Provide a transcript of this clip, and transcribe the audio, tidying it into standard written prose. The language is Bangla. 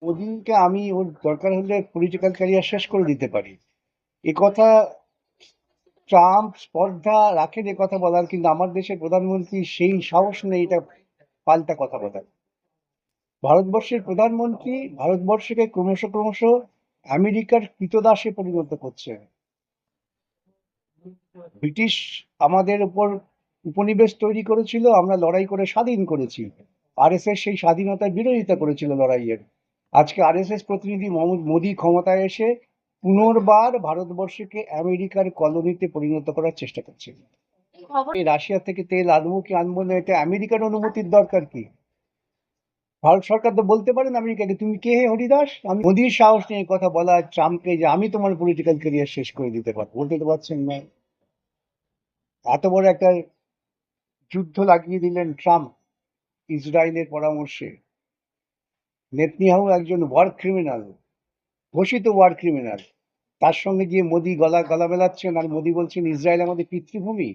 মোদিকে আমি ওর দরকার হলে পলিটিক্যাল ক্যারিয়ার শেষ করে দিতে পারি। এ কথা ট্রাম্প স্পর্ধা রাখেন এ কথা বলার, কিন্তু আমার দেশের প্রধানমন্ত্রী সেই সাহস নেই এটা পাল্টা কথা বলার। ভারতবর্ষের প্রধানমন্ত্রী ভারতবর্ষকে ক্রমশ ক্রমশ আমেরিকার ক্রীতদাসে পরিণত করছে। ব্রিটিশ আমাদের উপর উপনিবেশ তৈরি করেছিল, আমরা লড়াই করে স্বাধীন করেছি। আরএসএস সেই স্বাধীনতার বিরোধিতা করেছিল লড়াইয়ের। আজকে আরএসএস প্রতিনিধি মোদী ক্ষমতায় এসে পুনর্বার ভারতবর্ষকে আমেরিকার কলোনিতে পরিণত করার চেষ্টা করছে। এই রাশিয়া থেকে তেল আনবো কি আনবো না, এটা আমেরিকার অনুমতির দরকার কি? ভারত সরকার তো বলতে পারেন আমেরিকাকে, তুমি কে হে হরিদাস? আমি মোদীর সাহস নিয়ে কথা বলা ট্রাম্পকে যে আমি তোমার পলিটিক্যাল ক্যারিয়ার শেষ করে দিতে পারবো, বলতে তো পারছেন না। এত বড় একটা যুদ্ধ লাগিয়ে দিলেন ট্রাম্প ইসরায়েলের পরামর্শে। নেতনিয়াহু একজন ওয়ার ক্রিমিনাল, ঘোষিত ওয়ার ক্রিমিনাল। তার সঙ্গে গিয়ে মোদি গলা গলা মেলাচ্ছেন, আর মোদি বলছেন ইসরায়েল আমাদের পিতৃভূমি।